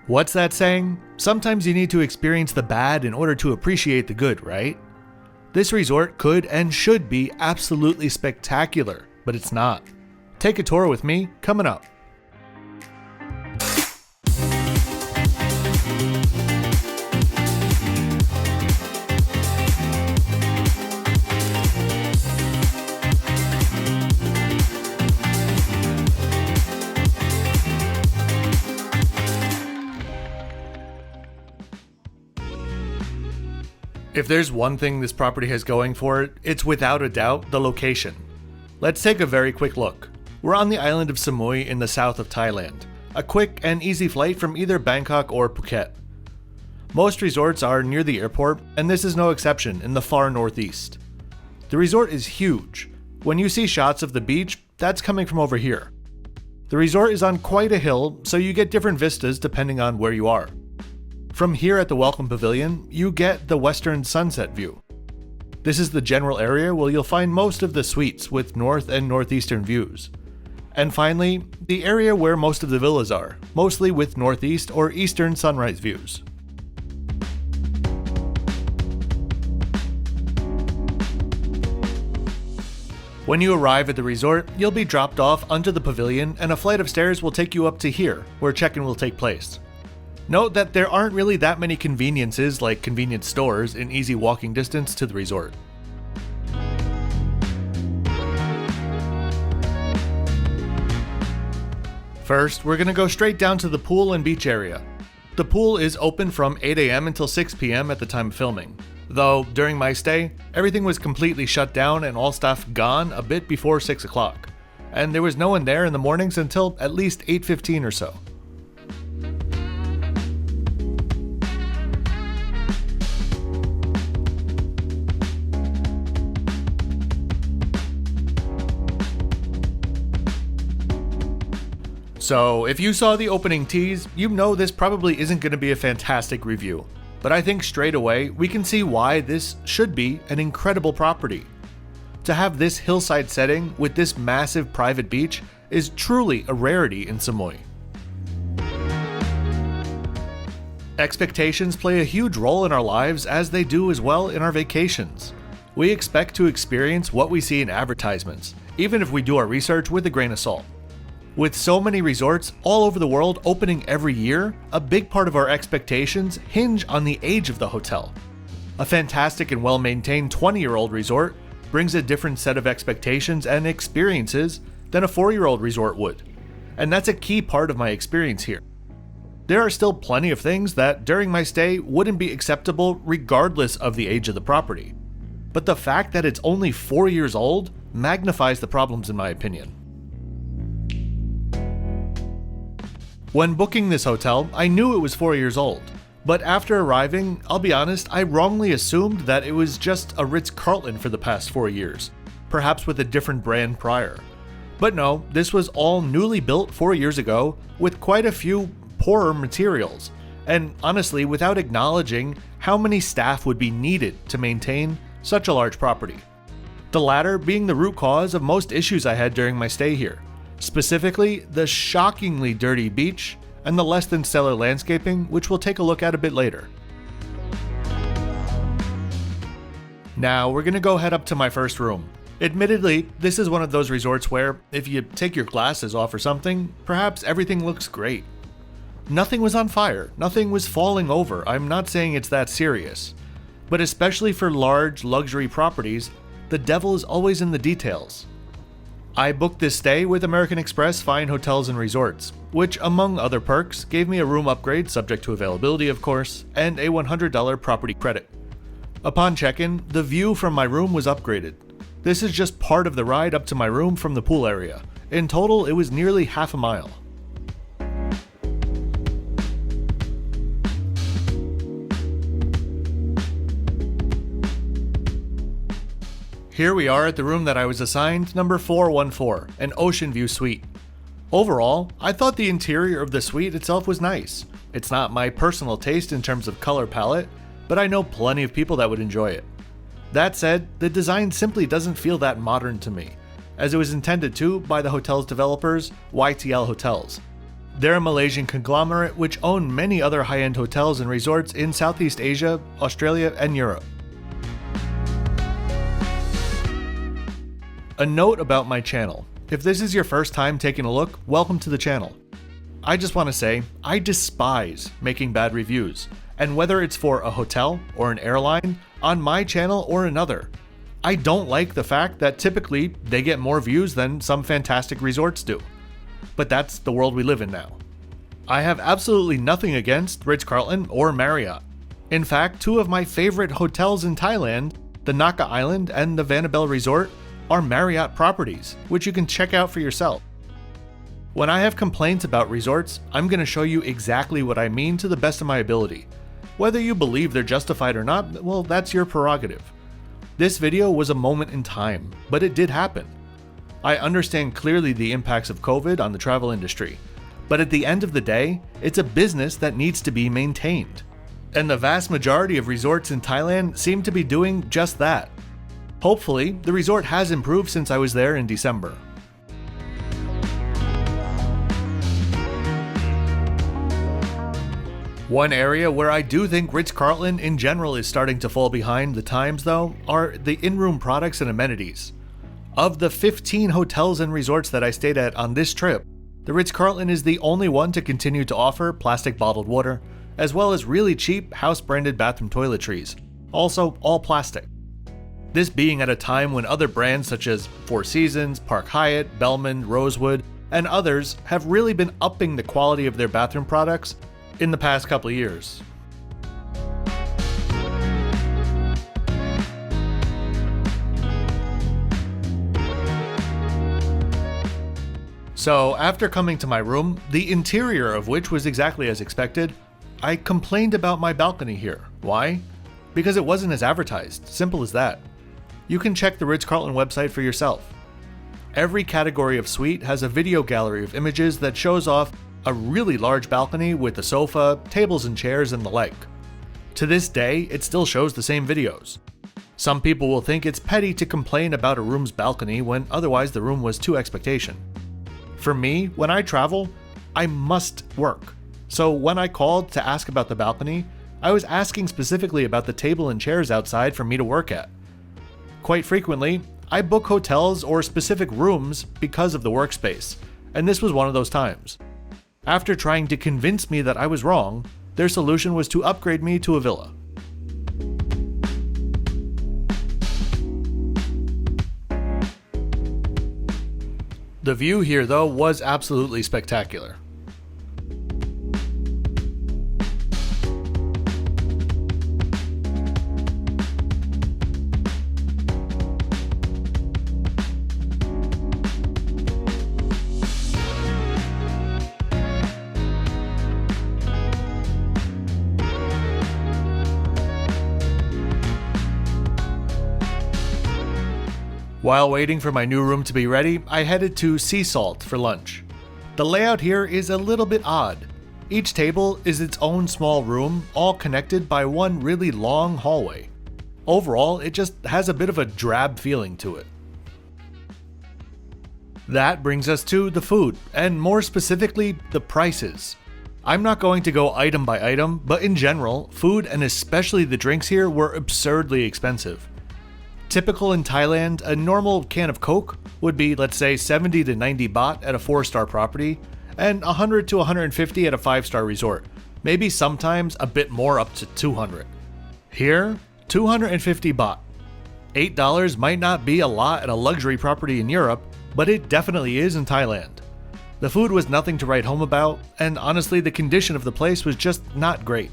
What's that saying? Sometimes you need to experience the bad in order to appreciate the good, right? This resort could and should be absolutely spectacular, but it's not. Take a tour with me, coming up. If there's one thing this property has going for it, it's without a doubt the location. Let's take a very quick look. We're on the island of Samui in the south of Thailand, a quick and easy flight from either Bangkok or Phuket. Most resorts are near the airport, and this is no exception in the far northeast. The resort is huge. When you see shots of the beach, that's coming from over here. The resort is on quite a hill, so you get different vistas depending on where you are. From here at the Welcome Pavilion, you get the western sunset view. This is the general area where you'll find most of the suites with north and northeastern views. And finally, the area where most of the villas are, mostly with northeast or eastern sunrise views. When you arrive at the resort, you'll be dropped off onto the pavilion and a flight of stairs will take you up to here, where check-in will take place. Note that there aren't really that many conveniences like convenience stores in easy walking distance to the resort. First, we're going to go straight down to the pool and beach area. The pool is open from 8 AM until 6 PM at the time of filming, though during my stay, everything was completely shut down and all staff gone a bit before 6 o'clock, and there was no one there in the mornings until at least 8:15 or so. So, if you saw the opening tease, you know this probably isn't going to be a fantastic review. But I think straight away, we can see why this should be an incredible property. To have this hillside setting with this massive private beach is truly a rarity in Samui. Expectations play a huge role in our lives as they do as well in our vacations. We expect to experience what we see in advertisements, even if we do our research with a grain of salt. With so many resorts all over the world opening every year, a big part of our expectations hinge on the age of the hotel. A fantastic and well-maintained 20-year-old resort brings a different set of expectations and experiences than a 4-year-old resort would, and that's a key part of my experience here. There are still plenty of things that during my stay wouldn't be acceptable regardless of the age of the property, but the fact that it's only 4 years old magnifies the problems in my opinion. When booking this hotel, I knew it was 4 years old, but after arriving, I'll be honest, I wrongly assumed that it was just a Ritz Carlton for the past 4 years, perhaps with a different brand prior. But no, this was all newly built 4 years ago with quite a few poorer materials, and honestly without acknowledging how many staff would be needed to maintain such a large property. The latter being the root cause of most issues I had during my stay here. Specifically, the shockingly dirty beach and the less than stellar landscaping, which we'll take a look at a bit later. Now, we're gonna go head up to my first room. Admittedly, this is one of those resorts where, if you take your glasses off or something, perhaps everything looks great. Nothing was on fire, nothing was falling over, I'm not saying it's that serious. But especially for large, luxury properties, the devil is always in the details. I booked this stay with American Express Fine Hotels and Resorts, which among other perks gave me a room upgrade subject to availability of course, and a $100 property credit. Upon check-in, the view from my room was upgraded. This is just part of the ride up to my room from the pool area. In total, it was nearly half a mile. Here we are at the room that I was assigned, number 414, an ocean view suite. Overall, I thought the interior of the suite itself was nice. It's not my personal taste in terms of color palette, but I know plenty of people that would enjoy it. That said, the design simply doesn't feel that modern to me, as it was intended to by the hotel's developers, YTL Hotels. They're a Malaysian conglomerate which own many other high-end hotels and resorts in Southeast Asia, Australia, and Europe. A note about my channel. If this is your first time taking a look, welcome to the channel. I just want to say, I despise making bad reviews, and whether it's for a hotel or an airline, on my channel or another. I don't like the fact that typically they get more views than some fantastic resorts do. But that's the world we live in now. I have absolutely nothing against Ritz Carlton or Marriott. In fact, two of my favorite hotels in Thailand, the Naka Island and the Vanabelle Resort, are Marriott properties, which you can check out for yourself. When I have complaints about resorts, I'm going to show you exactly what I mean to the best of my ability. Whether you believe they're justified or not, well, that's your prerogative. This video was a moment in time, but it did happen. I understand clearly the impacts of COVID on the travel industry, but at the end of the day, it's a business that needs to be maintained. And the vast majority of resorts in Thailand seem to be doing just that. Hopefully, the resort has improved since I was there in December. One area where I do think Ritz Carlton in general is starting to fall behind the times though, are the in-room products and amenities. Of the 15 hotels and resorts that I stayed at on this trip, the Ritz Carlton is the only one to continue to offer plastic bottled water, as well as really cheap house-branded bathroom toiletries, also all plastic. This being at a time when other brands such as Four Seasons, Park Hyatt, Bellman, Rosewood, and others have really been upping the quality of their bathroom products in the past couple of years. So after coming to my room, the interior of which was exactly as expected, I complained about my balcony here. Why? Because it wasn't as advertised, simple as that. You can check the Ritz Carlton website for yourself. Every category of suite has a video gallery of images that shows off a really large balcony with a sofa, tables and chairs, and the like. To this day, it still shows the same videos. Some people will think it's petty to complain about a room's balcony when otherwise the room was to expectation. For me, when I travel, I must work. So when I called to ask about the balcony, I was asking specifically about the table and chairs outside for me to work at. Quite frequently, I book hotels or specific rooms because of the workspace, and this was one of those times. After trying to convince me that I was wrong, their solution was to upgrade me to a villa. The view here, though, was absolutely spectacular. While waiting for my new room to be ready, I headed to SeaSalt for lunch. The layout here is a little bit odd. Each table is its own small room, all connected by one really long hallway. Overall, it just has a bit of a drab feeling to it. That brings us to the food, and more specifically, the prices. I'm not going to go item by item, but in general, food and especially the drinks here were absurdly expensive. Typical in Thailand, a normal can of Coke would be, let's say, 70 to 90 baht at a 4-star property, and 100 to 150 at a 5-star resort, maybe sometimes a bit more up to 200. Here, 250 baht. $8 might not be a lot at a luxury property in Europe, but it definitely is in Thailand. The food was nothing to write home about, and honestly the condition of the place was just not great.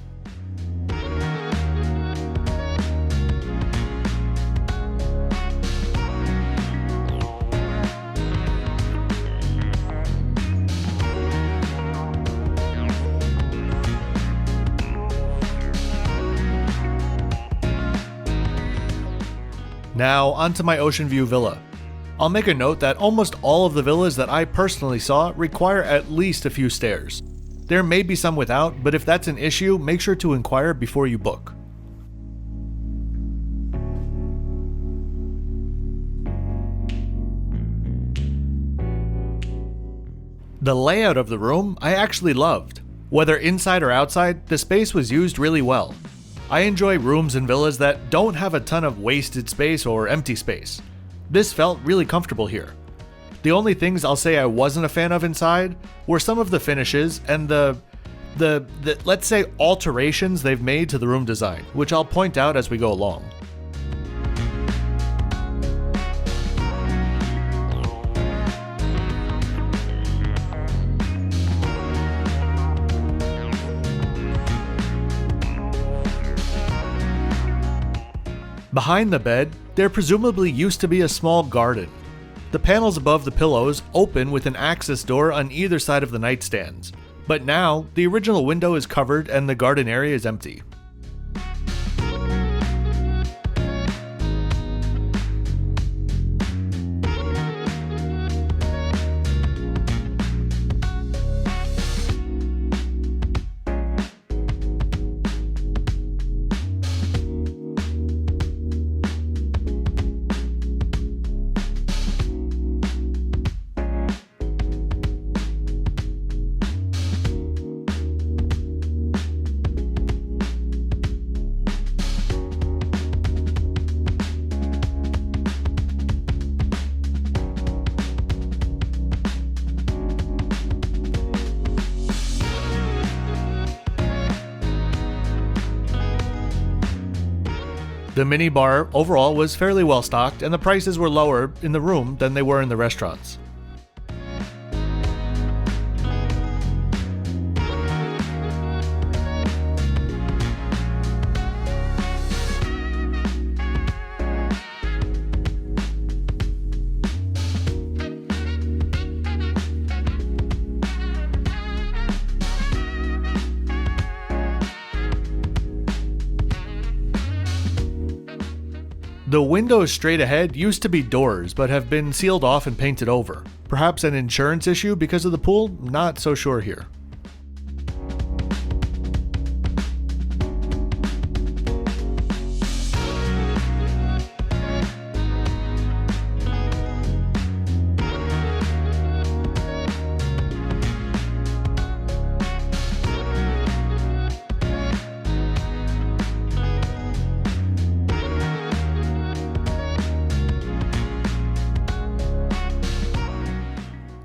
Now, onto my ocean view villa. I'll make a note that almost all of the villas that I personally saw require at least a few stairs. There may be some without, but if that's an issue, make sure to inquire before you book. The layout of the room I actually loved. Whether inside or outside, the space was used really well. I enjoy rooms in villas that don't have a ton of wasted space or empty space. This felt really comfortable here. The only things I'll say I wasn't a fan of inside were some of the finishes and the let's say alterations they've made to the room design, which I'll point out as we go along. Behind the bed, there presumably used to be a small garden. The panels above the pillows open with an access door on either side of the nightstands, but now the original window is covered and the garden area is empty. The mini bar overall was fairly well stocked, and the prices were lower in the room than they were in the restaurants. The windows straight ahead used to be doors, but have been sealed off and painted over. Perhaps an insurance issue because of the pool? Not so sure here.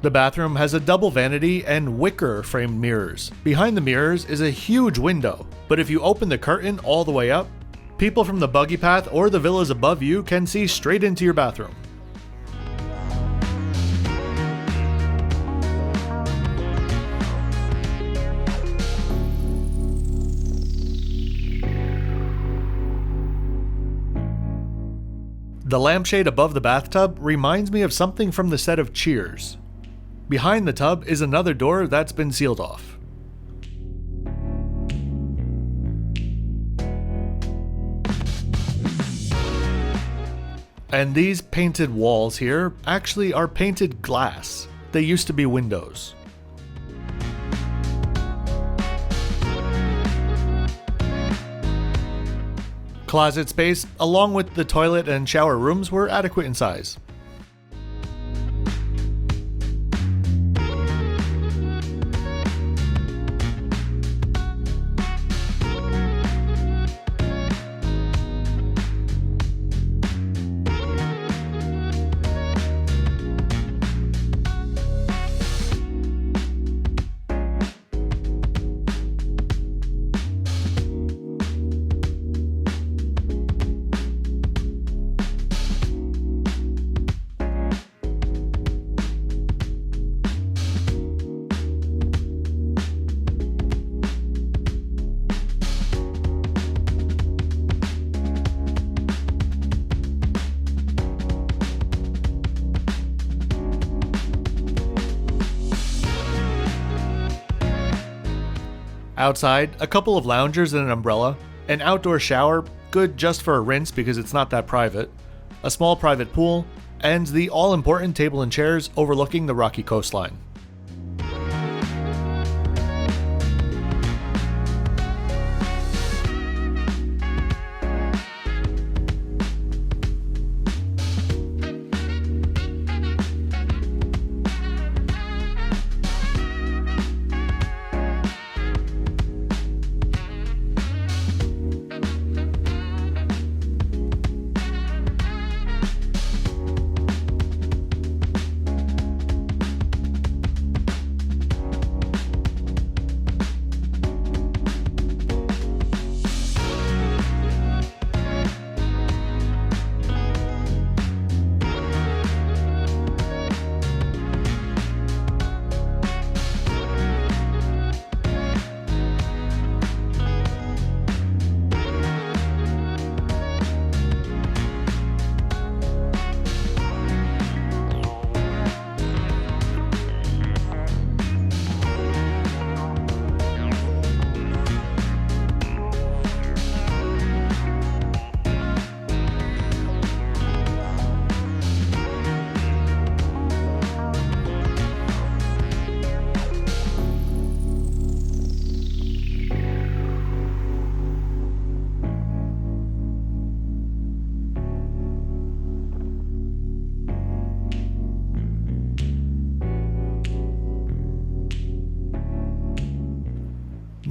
The bathroom has a double vanity and wicker framed mirrors. Behind the mirrors is a huge window, but if you open the curtain all the way up, people from the buggy path or the villas above you can see straight into your bathroom. The lampshade above the bathtub reminds me of something from the set of Cheers. Behind the tub is another door that's been sealed off. And these painted walls here actually are painted glass. They used to be windows. Closet space, along with the toilet and shower rooms, were adequate in size. Outside, a couple of loungers and an umbrella, an outdoor shower, good just for a rinse because it's not that private, a small private pool, and the all-important table and chairs overlooking the rocky coastline.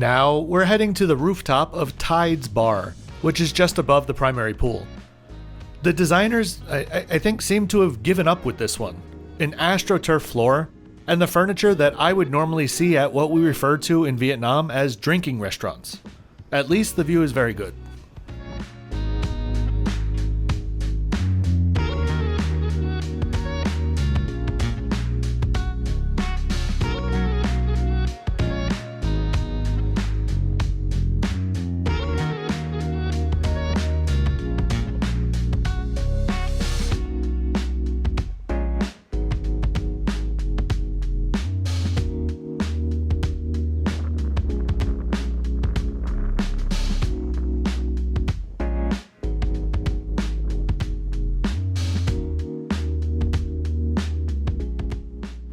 Now, we're heading to the rooftop of Tide's Bar, which is just above the primary pool. The designers, I think, seem to have given up with this one. An AstroTurf floor, and the furniture that I would normally see at what we refer to in Vietnam as drinking restaurants. At least the view is very good.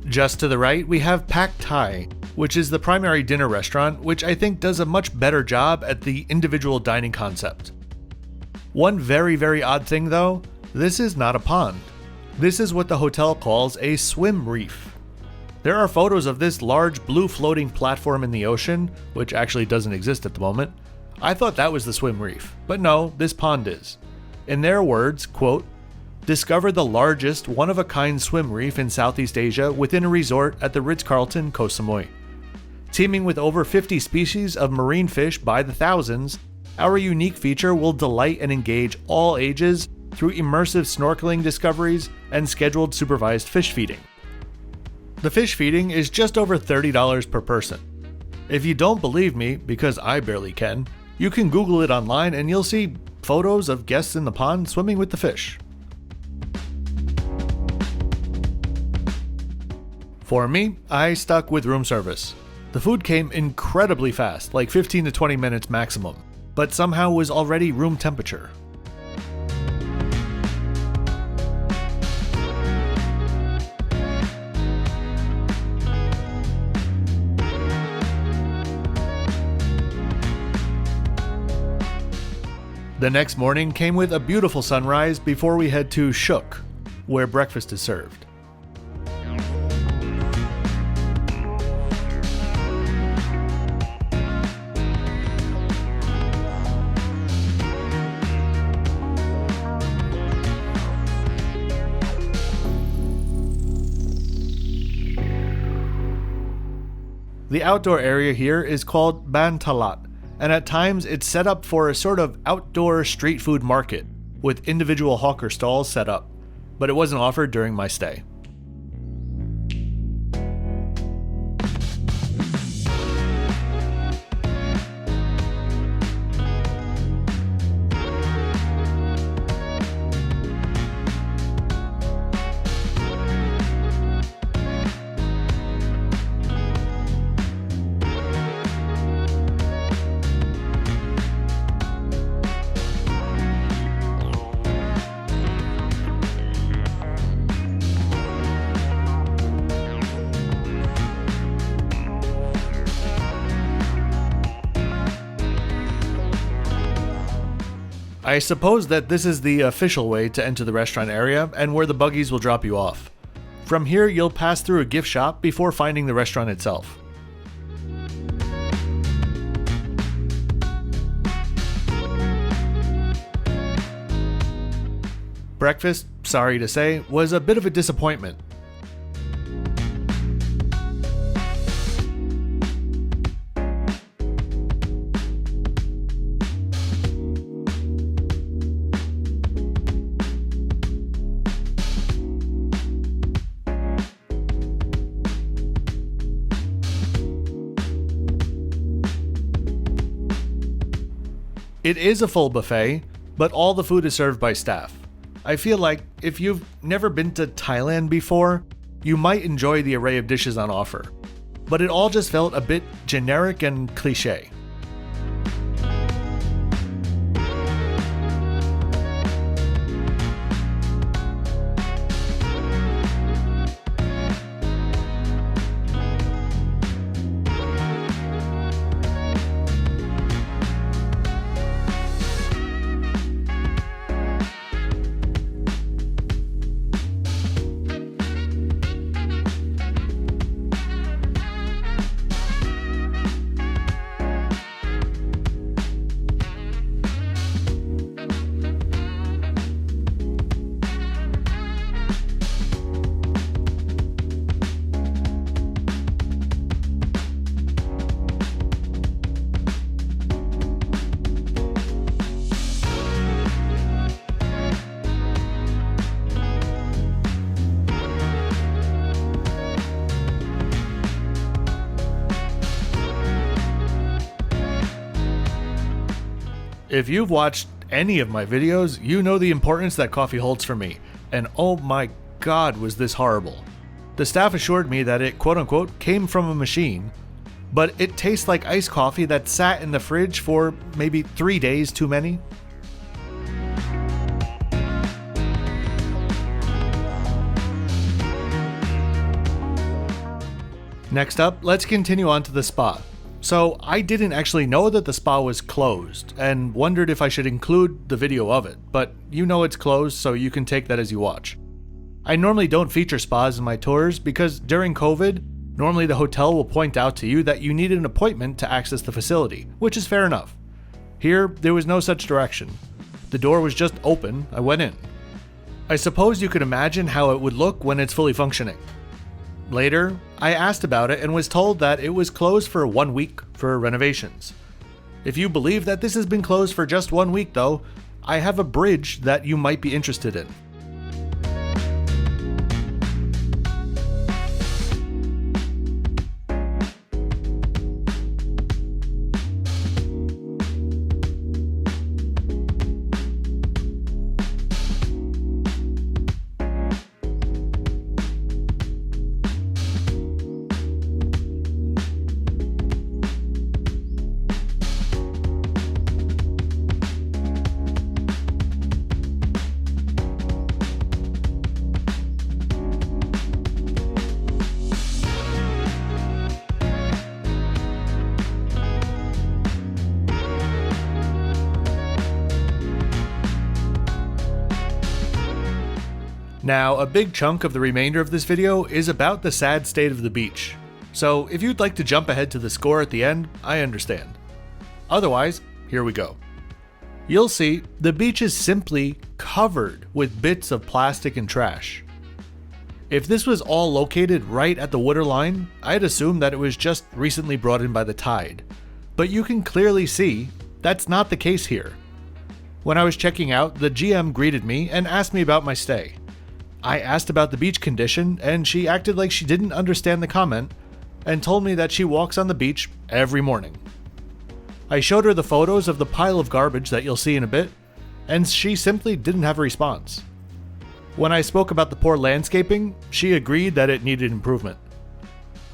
Just to the right, we have Pak Tai, which is the primary dinner restaurant, which I think does a much better job at the individual dining concept. One very odd thing though, this is not a pond. This is what the hotel calls a swim reef. There are photos of this large blue floating platform in the ocean, which actually doesn't exist at the moment. I thought that was the swim reef, but no, this pond is. In their words, quote, "Discovered the largest one-of-a-kind swim reef in Southeast Asia within a resort at the Ritz Carlton Koh Samui. Teeming with over 50 species of marine fish by the thousands, our unique feature will delight and engage all ages through immersive snorkeling discoveries and scheduled supervised fish feeding." The fish feeding is just over $30 per person. If you don't believe me, because I barely can, you can Google it online and you'll see photos of guests in the pond swimming with the fish. For me, I stuck with room service. The food came incredibly fast, like 15 to 20 minutes maximum, but somehow was already room temperature. The next morning came with a beautiful sunrise before we head to Shook, where breakfast is served. The outdoor area here is called Baan Tala, and at times it's set up for a sort of outdoor street food market, with individual hawker stalls set up, but it wasn't offered during my stay. I suppose that this is the official way to enter the restaurant area and where the buggies will drop you off. From here, you'll pass through a gift shop before finding the restaurant itself. Breakfast, sorry to say, was a bit of a disappointment. It is a full buffet, but all the food is served by staff. I feel like if you've never been to Thailand before, you might enjoy the array of dishes on offer, but it all just felt a bit generic and cliche. If you've watched any of my videos, you know the importance that coffee holds for me, and oh my god was this horrible. The staff assured me that it quote-unquote came from a machine, but it tastes like iced coffee that sat in the fridge for maybe 3 days too many. Next up, let's continue on to the spa. So I didn't actually know that the spa was closed and wondered if I should include the video of it, but you know it's closed, so you can take that as you watch. I normally don't feature spas in my tours because during COVID, normally the hotel will point out to you that you need an appointment to access the facility, which is fair enough. Here, there was no such direction. The door was just open, I went in. I suppose you could imagine how it would look when it's fully functioning. Later, I asked about it and was told that it was closed for 1 week for renovations. If you believe that this has been closed for just 1 week though, I have a bridge that you might be interested in. Now, a big chunk of the remainder of this video is about the sad state of the beach. So if you'd like to jump ahead to the score at the end, I understand. Otherwise, here we go. You'll see the beach is simply covered with bits of plastic and trash. If this was all located right at the waterline, I'd assume that it was just recently brought in by the tide. But you can clearly see that's not the case here. When I was checking out, the GM greeted me and asked me about my stay. I asked about the beach condition, and she acted like she didn't understand the comment and told me that she walks on the beach every morning. I showed her the photos of the pile of garbage that you'll see in a bit, and she simply didn't have a response. When I spoke about the poor landscaping, she agreed that it needed improvement.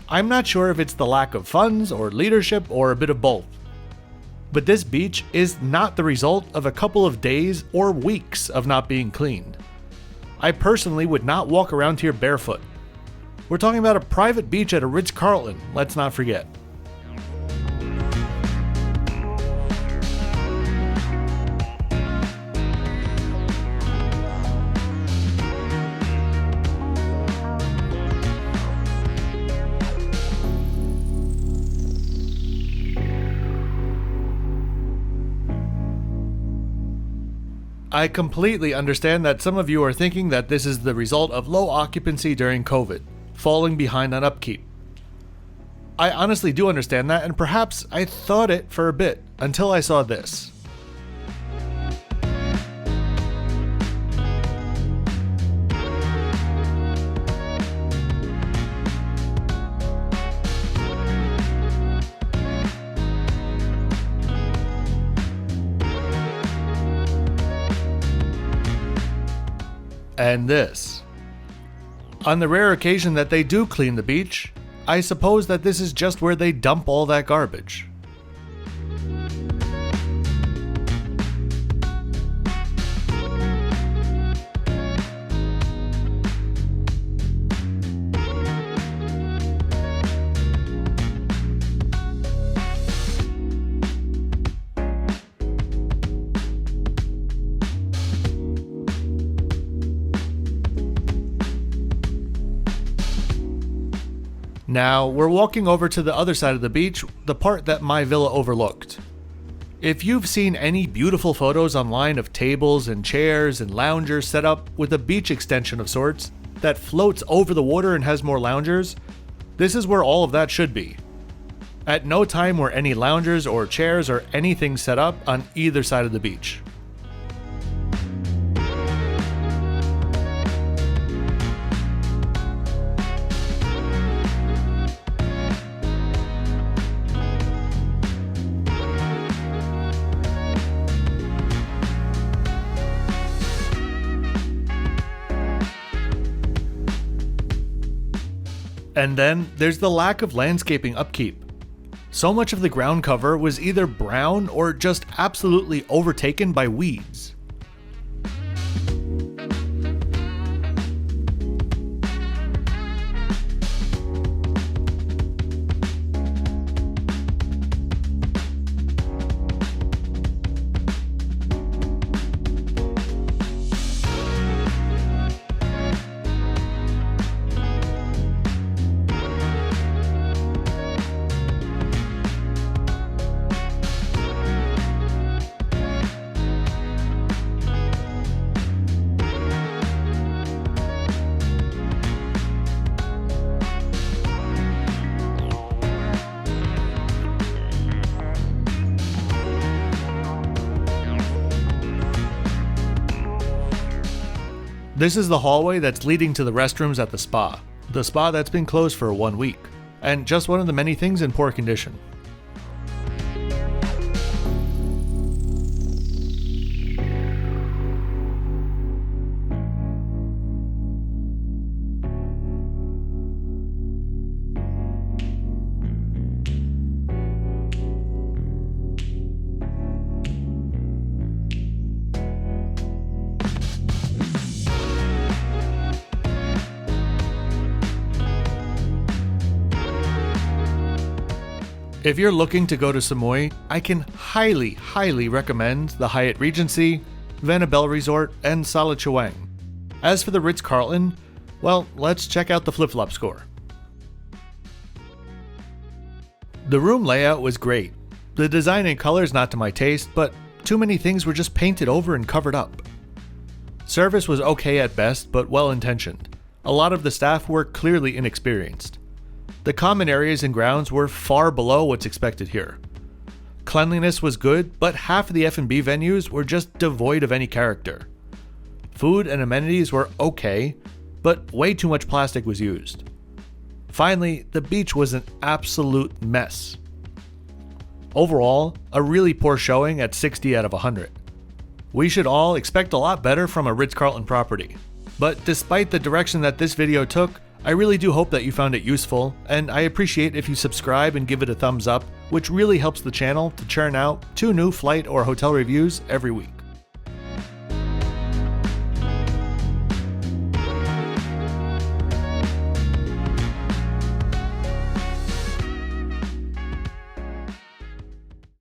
I'm not sure if it's the lack of funds or leadership or a bit of both. But this beach is not the result of a couple of days or weeks of not being cleaned. I personally would not walk around here barefoot. We're talking about a private beach at a Ritz Carlton, let's not forget. I completely understand that some of you are thinking that this is the result of low occupancy during COVID, falling behind on upkeep. I honestly do understand that, and perhaps I thought it for a bit until I saw this. And this. On the rare occasion that they do clean the beach, I suppose that this is just where they dump all that garbage. Now, we're walking over to the other side of the beach, the part that my villa overlooked. If you've seen any beautiful photos online of tables and chairs and loungers set up with a beach extension of sorts that floats over the water and has more loungers, this is where all of that should be. At no time were any loungers or chairs or anything set up on either side of the beach. And then there's the lack of landscaping upkeep. So much of the ground cover was either brown or just absolutely overtaken by weeds. This is the hallway that's leading to the restrooms at the spa that's been closed for 1 week, and just one of the many things in poor condition. If you're looking to go to Samui, I can highly recommend the Hyatt Regency, Vanabelle Resort, and Sala Chaweng. As for the Ritz Carlton, well, let's check out the flip-flop score. The room layout was great. The design and colors not to my taste, but too many things were just painted over and covered up. Service was okay at best, but well-intentioned. A lot of the staff were clearly inexperienced. The common areas and grounds were far below what's expected here. Cleanliness was good, but half of the F&B venues were just devoid of any character. Food and amenities were okay, but way too much plastic was used. Finally, the beach was an absolute mess. Overall, a really poor showing at 60 out of 100. We should all expect a lot better from a Ritz Carlton property. But despite the direction that this video took, I really do hope that you found it useful, and I appreciate if you subscribe and give it a thumbs up, which really helps the channel to churn out 2 new flight or hotel reviews every week.